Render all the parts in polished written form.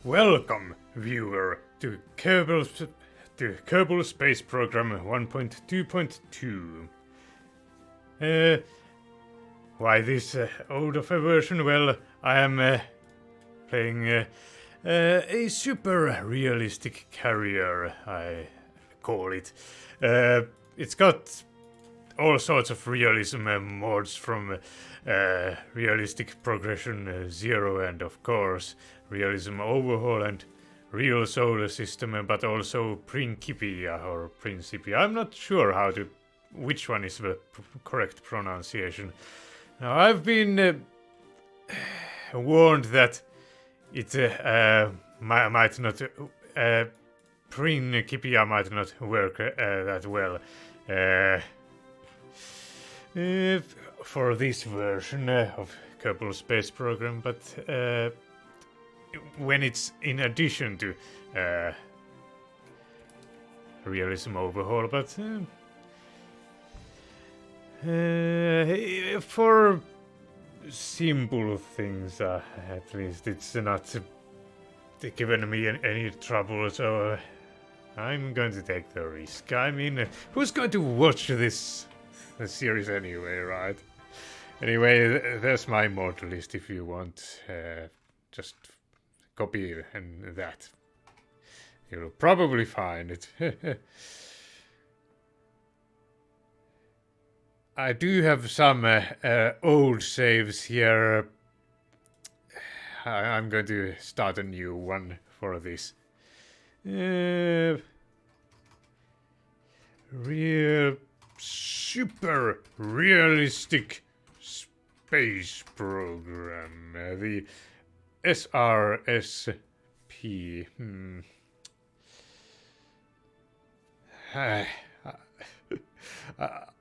Welcome, viewer, to Kerbal Space Program 1.2.2. Why this old of a version? Well, I am playing a super realistic carrier, I call it. It's got all sorts of realism mods from realistic progression 0 and of course realism overhaul and real solar system, but also Principia or Principia. I'm not sure which one is the correct pronunciation. Now, I've been warned that it might not Principia might not work that well. For this version of Kerbal Space Program, but when it's in addition to realism overhaul, but for simple things, at least it's not given me any trouble, so I'm going to take the risk. I mean, who's going to watch this series anyway, right? Anyway, there's my mod list if you want. Just copy and that. You'll probably find it. I do have some old saves here. I'm going to start a new one for this. Real super realistic space program. The SRSP.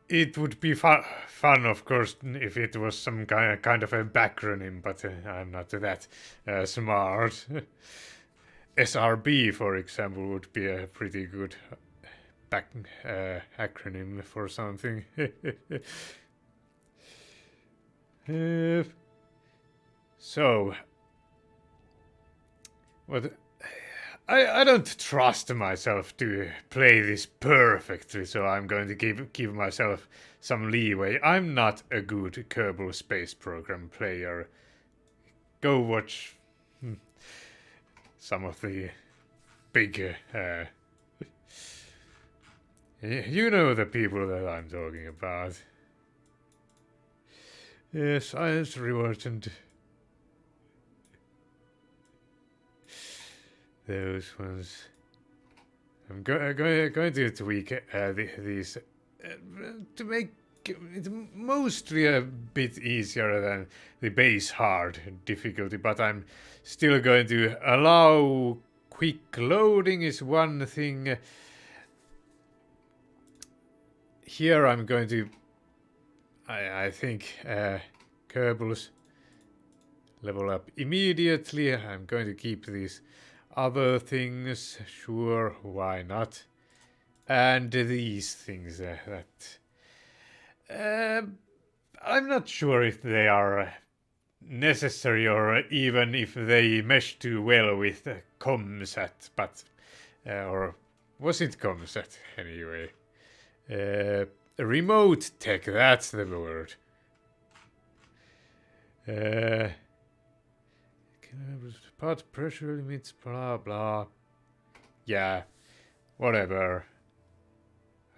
It would be fun, of course, if it was some kind of a backronym, but I'm not that smart. SRB, for example, would be a pretty good acronym for something. So, what? I don't trust myself to play this perfectly, so I'm going to give myself some leeway. I'm not a good Kerbal Space Program player. Go watch some of the big you know the people that I'm talking about. Yes, science rewards and those ones. I'm going to tweak these to make it mostly a bit easier than the base hard difficulty, but I'm still going to allow quick loading is one thing. Here I'm going to, I think, Kerbals level up immediately. I'm going to keep these other things, sure, why not? And these things that I'm not sure if they are necessary or even if they mesh too well with ComSat, but or was it ComSat anyway? Remote tech, that's the word. Part pressure limits, blah blah. Yeah, whatever.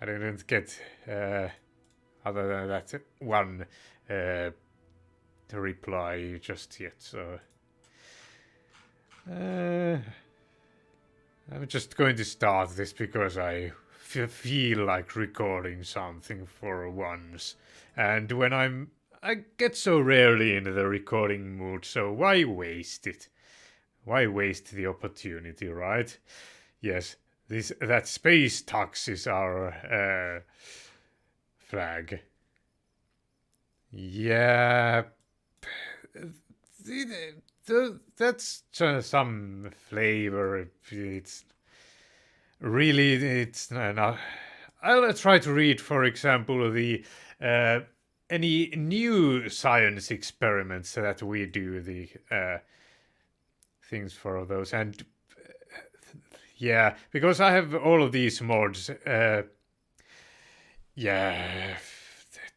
I didn't get other than that one reply just yet, so I'm just going to start this because I feel like recording something for once, and when I get so rarely in the recording mood, so why waste it? Why waste the opportunity, right? Yes, that space tux is our flag. Yeah, that's some flavor. It's not. I'll try to read, for example, the any new science experiments that we do, the things for those. And yeah, because I have all of these mods. Yeah,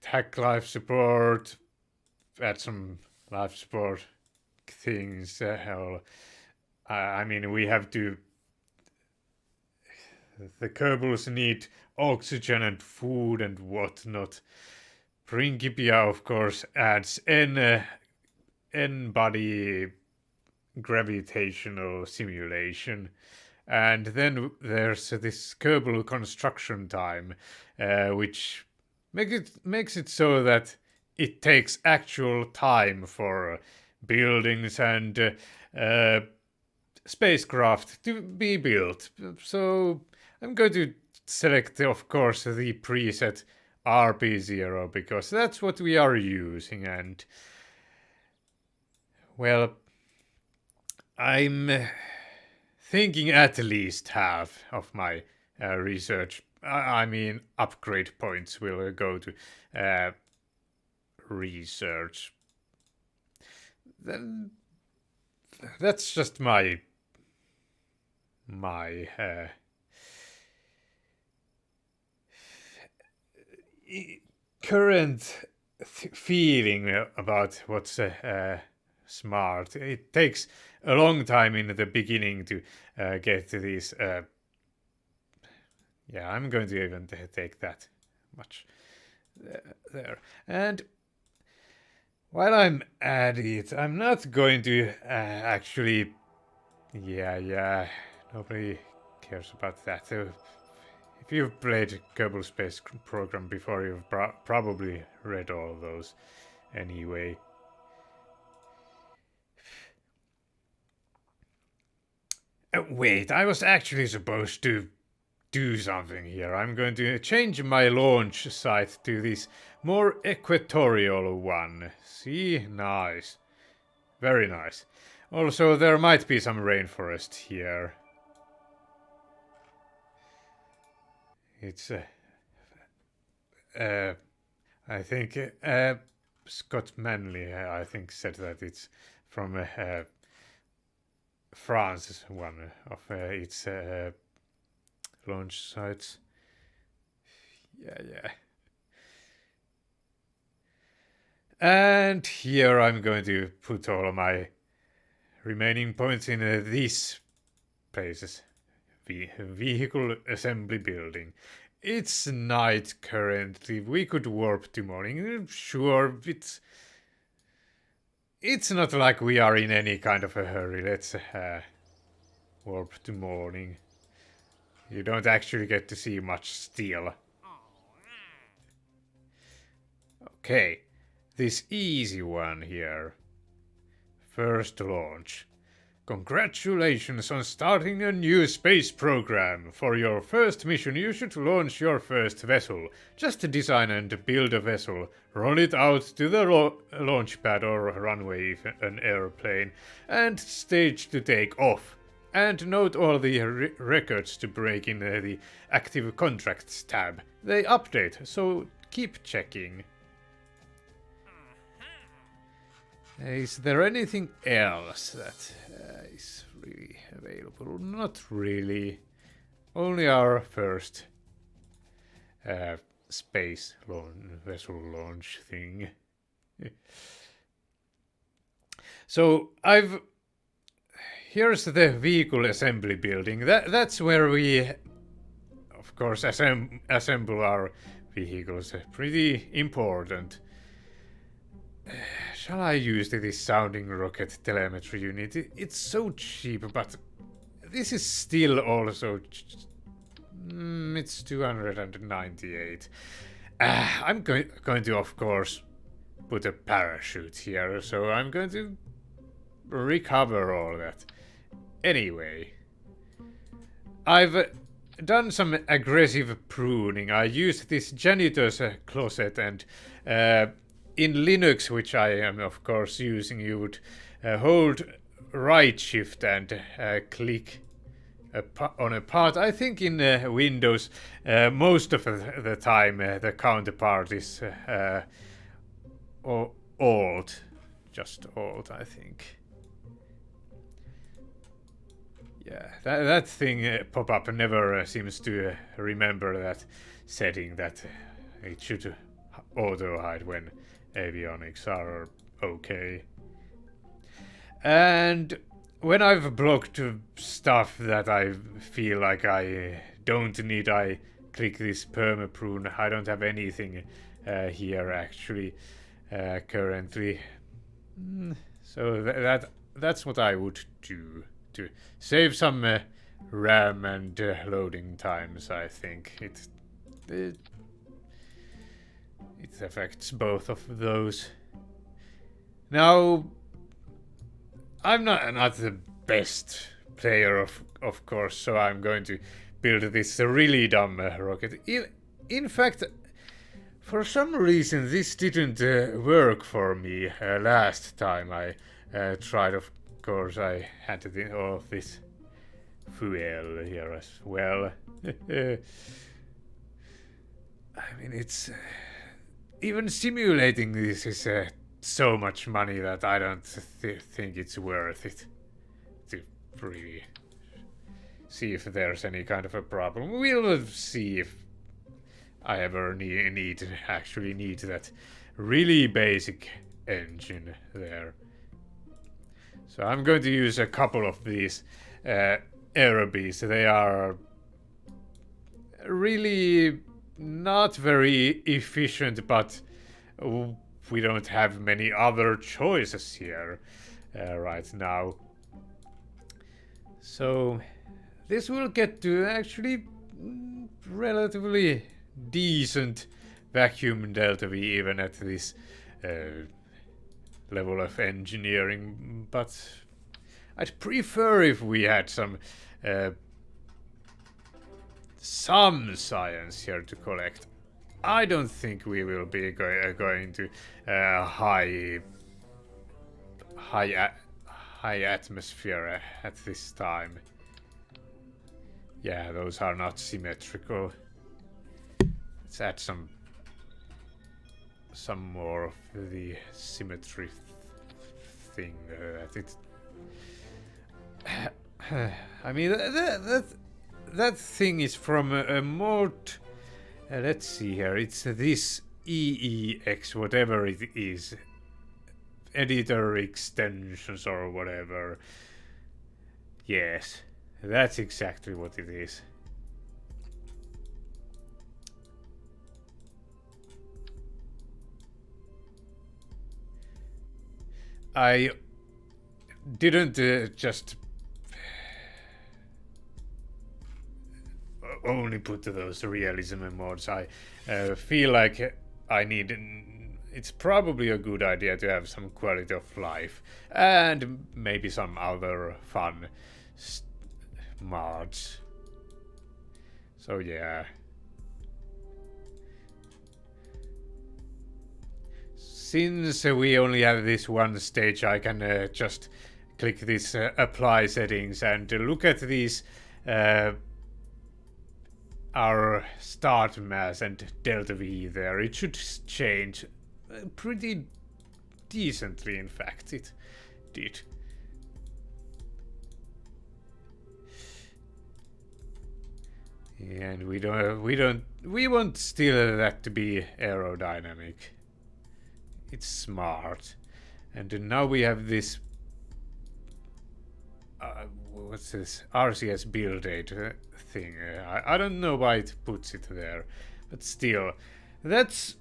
tech life support, add some life support things. I mean, we have to. The Kerbals need oxygen and food and whatnot. Principia, of course, adds N body gravitational simulation. And then there's this Kerbal construction time, which makes it so that it takes actual time for buildings and spacecraft to be built. So I'm going to select, of course, the preset RP0 because that's what we are using. And well, I'm thinking at least half of my research, I mean upgrade points, will go to research. Then that's just my current feeling about what's smart. It takes a long time in the beginning to get to these. Yeah, I'm going to even take that much there. And while I'm at it, I'm not going to actually. Yeah, nobody cares about that. If you've played Kerbal Space Program before, you've probably read all of those anyway. Wait, I was actually supposed to do something here. I'm going to change my launch site to this more equatorial one. See? Nice. Very nice. Also, there might be some rainforest here. It's I think Scott Manley, I think, said that it's from France, one of its launch sites. Yeah. And here I'm going to put all of my remaining points in these places. Vehicle assembly building. It's night currently. We could warp to morning. Sure, it's not like we are in any kind of a hurry. Let's warp to morning. You don't actually get to see much still. Okay, this easy one here. First launch. Congratulations on starting a new space program. For your first mission, you should launch your first vessel. Just design and build a vessel, roll it out to the launch pad or runway if an airplane, and stage to take off. And note all the records to break in the active contracts tab. They update, so keep checking. Is there anything else that is really available? Not really. Only our first space vessel launch thing. So here's the vehicle assembly building. That's where we, of course, assemble our vehicles. Pretty important. Shall I use this sounding rocket telemetry unit? It's so cheap, but this is still also. It's 298. I'm going to, of course, put a parachute here, so I'm going to recover all that. Anyway, I've done some aggressive pruning. I used this janitor's closet and. In Linux, which I am of course using, you would hold right shift and click on a part. I think in Windows most of the time the counterpart is Alt, just Alt, I think. Yeah, that thing pop-up never seems to remember that setting that it should auto-hide when avionics are okay. And when I've blocked stuff that I feel like I don't need, I click this perma-prune. I don't have anything here actually currently. So that's what I would do to save some RAM and loading times. I think it affects both of those. Now, I'm not the best player, of course, so I'm going to build this really dumb rocket. In fact, for some reason this didn't work for me last time I tried. Of course, I had all of this fuel here as well. I mean, it's even simulating this is so much money that I don't think it's worth it to really see if there's any kind of a problem. We'll see if I ever actually need that really basic engine there. So I'm going to use a couple of these aerobees. They are really not very efficient, but we don't have many other choices here right now. So this will get to actually relatively decent vacuum delta V even at this level of engineering, but I'd prefer if we had some science here to collect. I don't think we will be going to high atmosphere at this time. Yeah, those are not symmetrical. Let's add some more of the symmetry thing. I mean, that thing is from a mod. Let's see here. It's this EEX, whatever it is, editor extensions or whatever. Yes, that's exactly what it is. I didn't just only put those realism mods. I feel like I need. It's probably a good idea to have some quality of life and maybe some other fun mods. So yeah. Since we only have this one stage, I can just click this apply settings and look at these our start mass and delta V there. It should change pretty decently, in fact it did. And we want still that to be aerodynamic. It's smart. And now we have this what's this RCS build date thing. I don't know why it puts it there, but still, that's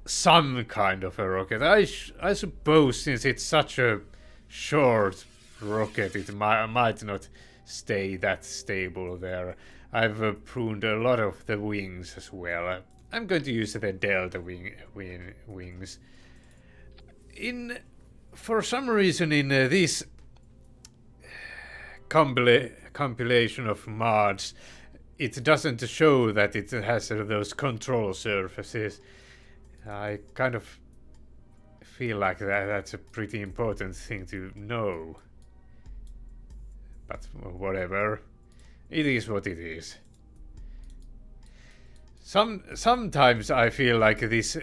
some kind of a rocket. I suppose since it's such a short rocket, it might not stay that stable there. I've pruned a lot of the wings as well. I'm going to use the delta wings. For some reason in this compilation of mods, it doesn't show that it has those control surfaces. I kind of feel like that's a pretty important thing to know. But whatever. It is what it is. Sometimes I feel like this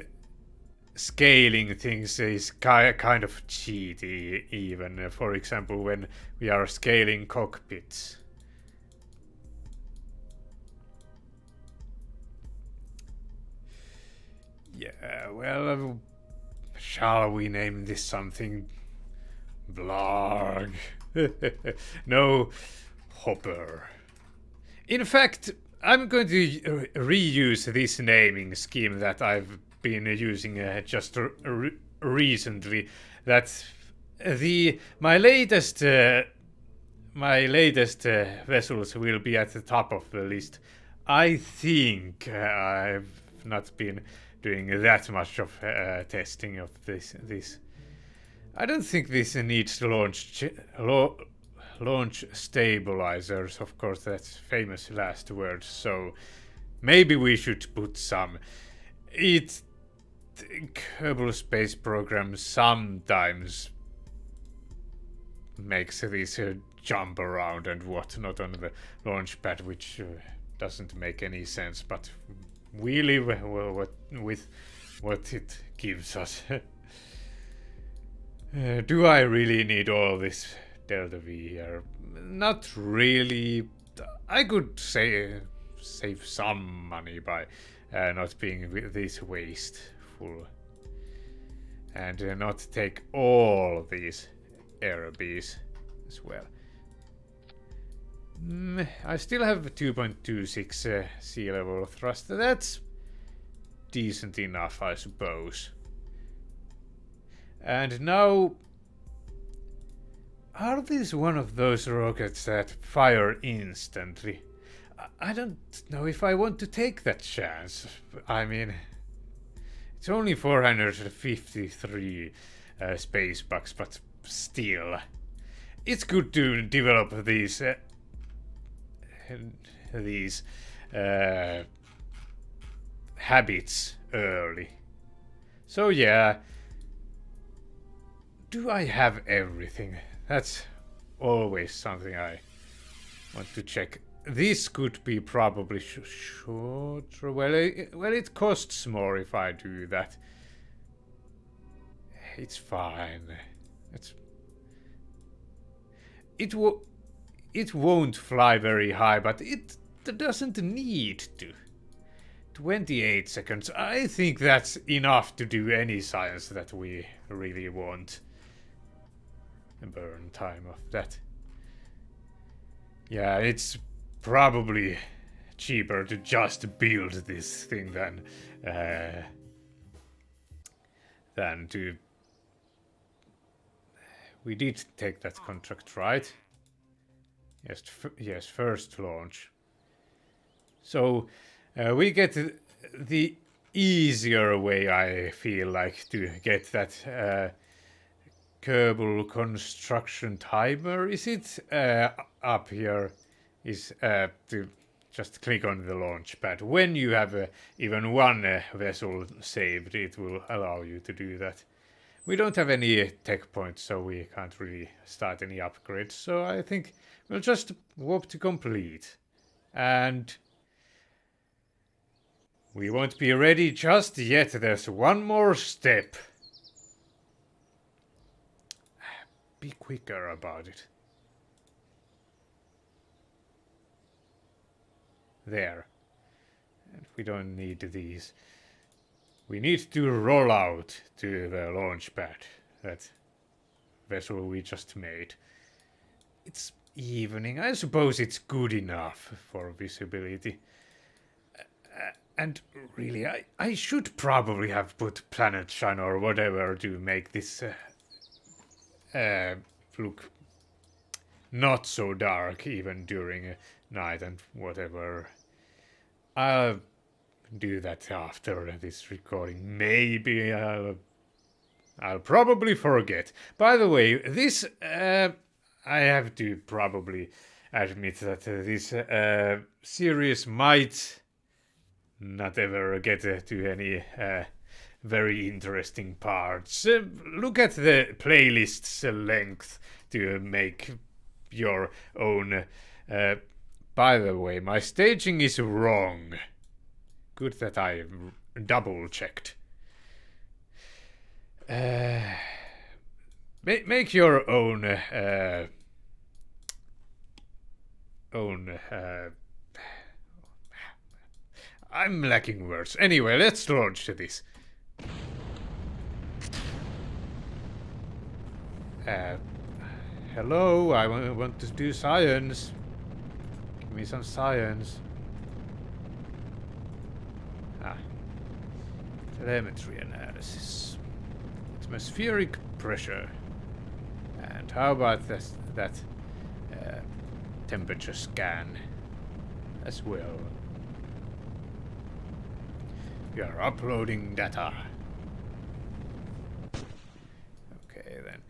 scaling things is kind of cheaty, even. For example, when we are scaling cockpits. Yeah, well, shall we name this something? Blarg. No, Hopper. In fact, I'm going to reuse this naming scheme that I've been using just recently. That my latest vessels will be at the top of the list. I think I've not been doing that much of testing of this. I don't think this needs launch stabilizers. Of course, that's famous last word. So maybe we should put some. Kerbal space program sometimes makes this jump around and whatnot on the launch pad, which doesn't make any sense. But we live with what it gives us. Do I really need all this Delta V here? Not really. I could save some money by not being this wasteful. And not take all these Airbs as well. I still have 2.26 sea level thrust. That's decent enough, I suppose. And now, are these one of those rockets that fire instantly? I don't know if I want to take that chance. I mean, it's only 453 space bucks, but still. It's good to develop these habits early. So yeah, do I have everything? That's always something I want to check. This could be probably shorter. Well, it costs more if I do that. It's fine. It won't fly very high, but it doesn't need to. 28 seconds. I think that's enough to do any science that we really want. The burn time of that. Yeah, it's probably cheaper to just build this thing than to. We did take that contract, right? Yes, first launch. So we get the easier way, I feel like, to get that Kerbal construction timer. Is it up here? Is to just click on the launch pad. When you have even one vessel saved, it will allow you to do that. We don't have any tech points, so we can't really start any upgrades. So I think we'll just warp to complete. And we won't be ready just yet. There's one more step. Be quicker about it. There. And we don't need these. We need to roll out to the launch pad. That vessel we just made. It's evening. I suppose it's good enough for visibility. And really, I should probably have put planet shine or whatever to make this look not so dark even during night and whatever. I'll do that after this recording. Maybe I'll probably forget. By the way, this I have to probably admit that this series might not ever get to any very interesting parts. Look at the playlist's length to make your own. By the way, my staging is wrong. Good that I double checked. Uh, make your own I'm lacking words. Anyway, let's launch this. Hello, I want to do science. Give me some science. Telemetry analysis. Atmospheric pressure. And how about that temperature scan as well? We are uploading data. Okay then.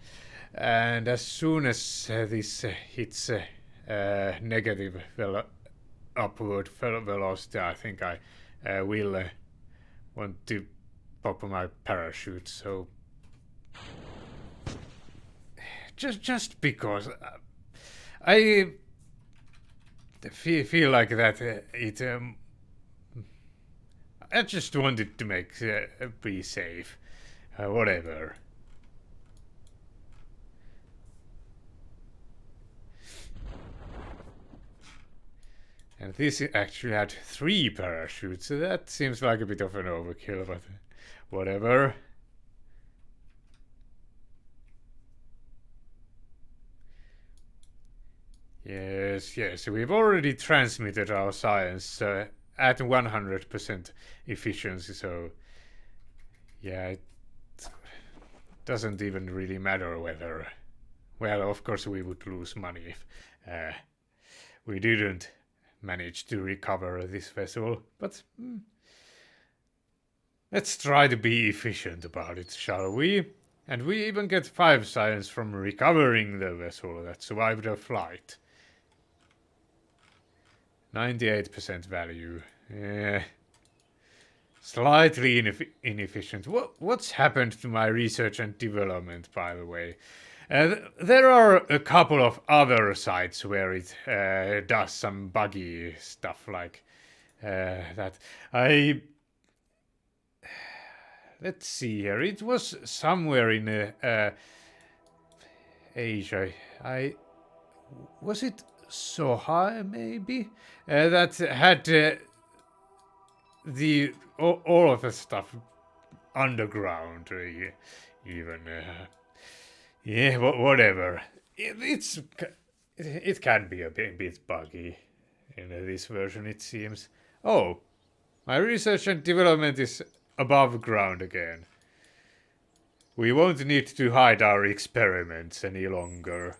And as soon as this hits negative upward velocity, I think I will want to pop my parachute. So just because I feel like that it. I just wanted to make be safe. Whatever. And this actually had 3 parachutes, so that seems like a bit of an overkill, but whatever. Yes, we've already transmitted our science at 100% efficiency, so yeah, it doesn't even really matter whether... Well, of course we would lose money if we didn't manage to recover this vessel, but let's try to be efficient about it, shall we? And we even get 5 science from recovering the vessel that survived the flight. 98% value. Yeah. Slightly inefficient. What's happened to my research and development, by the way? There are a couple of other sites where it does some buggy stuff like that. Let's see here. It was somewhere in Asia. Was it Soha, maybe? That had all of the stuff underground, even. Yeah, whatever. It can be a bit buggy in this version, it seems. Oh, my research and development is above ground again. We won't need to hide our experiments any longer.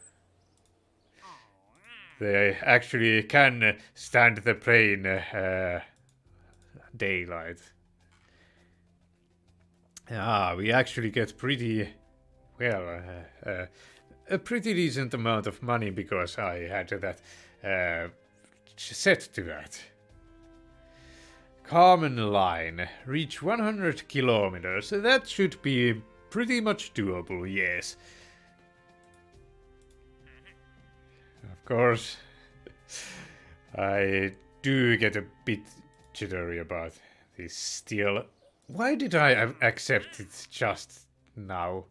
They actually can stand the plain daylight. We actually get pretty... Well, a pretty decent amount of money because I had that set to that. Carmen line. Reach 100 kilometers. That should be pretty much doable, yes. Of course, I do get a bit jittery about this still. Why did I accept it just now?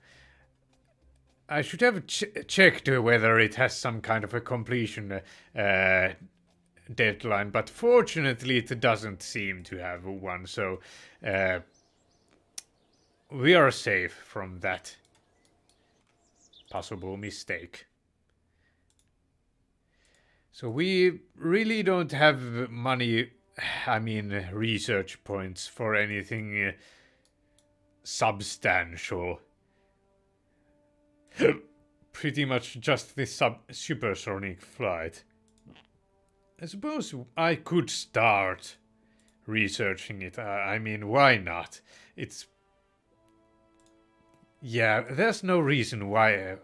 I should have checked whether it has some kind of a completion deadline, but fortunately it doesn't seem to have one, so we are safe from that possible mistake. So we really don't have money, I mean research points for anything substantial. Pretty much just this supersonic flight. I suppose I could start researching it. I mean, why not? It's... Yeah, there's no reason why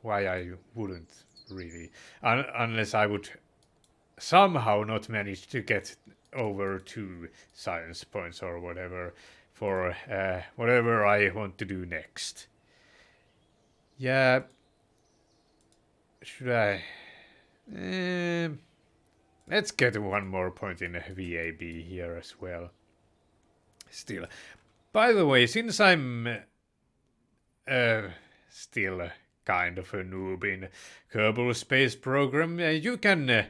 I wouldn't really. Unless I would somehow not manage to get over 2 science points or whatever for whatever I want to do next. Yeah. Should I? Let's get 1 more point in VAB here as well. Still. By the way, since I'm uh, still kind of a noob in Kerbal space program. You can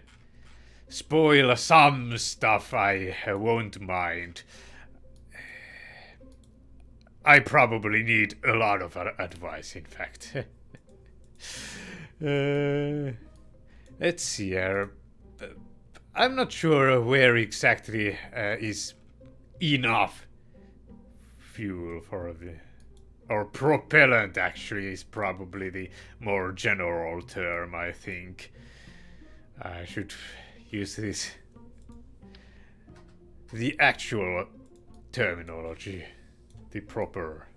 spoil some stuff, I won't mind. I probably need a lot of advice, in fact. uh, let's see here. I'm not sure where exactly is enough fuel for the. Or propellant, actually, is probably the more general term, I think. I should use this. The actual terminology. The proper.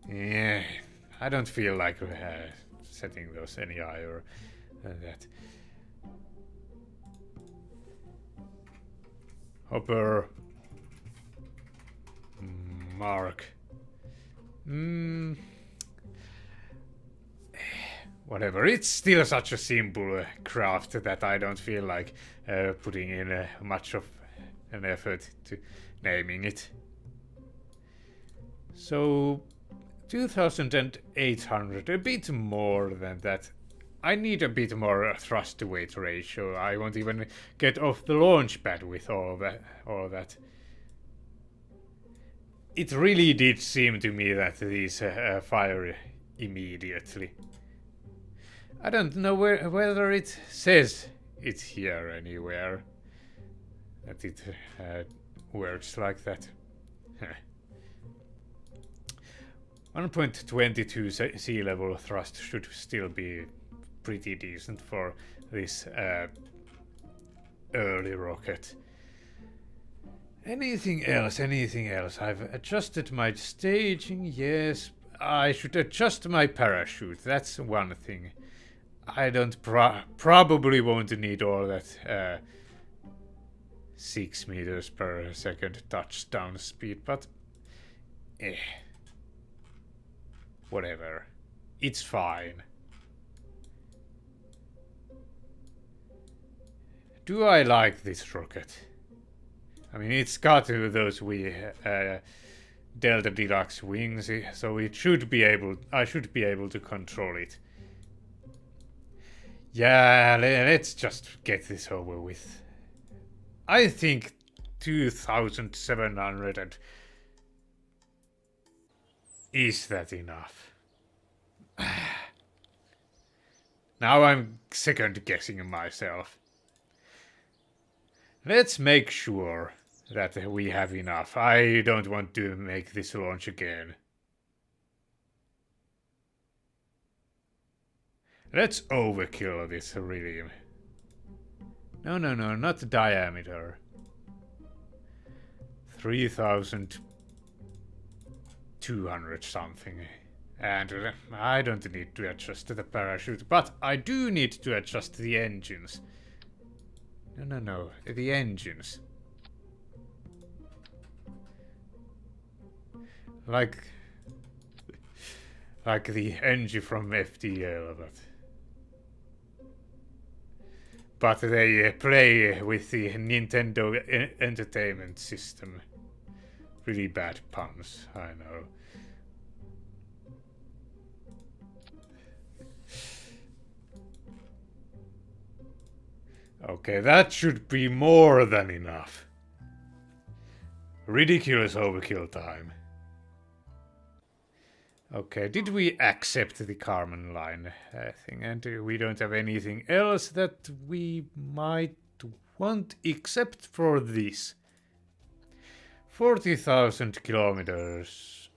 Yeah, I don't feel like setting those any higher than that. Hopper. Mark. Whatever. It's still such a simple craft that I don't feel like putting in much of an effort to naming it. So, 2,800, a bit more than that. I need a bit more thrust to weight ratio. I won't even get off the launch pad with all that. It really did seem to me that these fire immediately. I don't know whether it says it here anywhere. That it works like that. 1.22 sea level thrust should still be pretty decent for this early rocket. Anything else? I've adjusted my staging, yes. I should adjust my parachute, that's one thing. I don't probably won't need all that 6 meters per second touchdown speed, but whatever. It's fine. Do I like this rocket? I mean, it's got those wee Delta Deluxe wings, so it should be able. I should be able to control it. Yeah, let's just get this over with. I think 2,700 is that enough? Now I'm second guessing myself. Let's make sure that we have enough. I don't want to make this launch again. Let's overkill this really. No, not the diameter. 3,200 something. And I don't need to adjust the parachute, but I do need to adjust the engines. No, the engines. Like the engine from FTL, but they play with the Nintendo Entertainment System. Really bad puns, I know. Okay, that should be more than enough. Ridiculous overkill time. Okay, did we accept the Carmen line thing? And we don't have anything else that we might want except for this. 40,000 kilometers.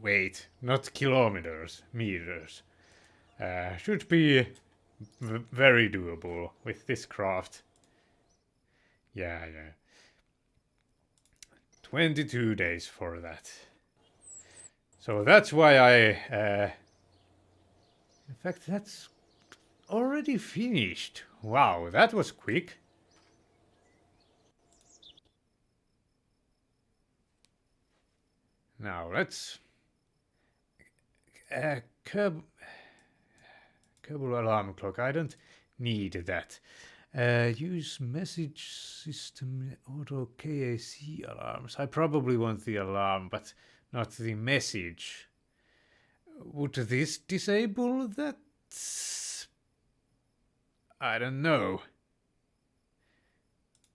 Wait, not kilometers, meters. Should be very doable with this craft. Yeah. 22 days for that. So that's why in fact, that's already finished. Wow, that was quick. Now let's Kerbal alarm clock. I don't need that. Use message system auto KAC alarms. I probably want the alarm, but not the message. Would this disable that? I don't know.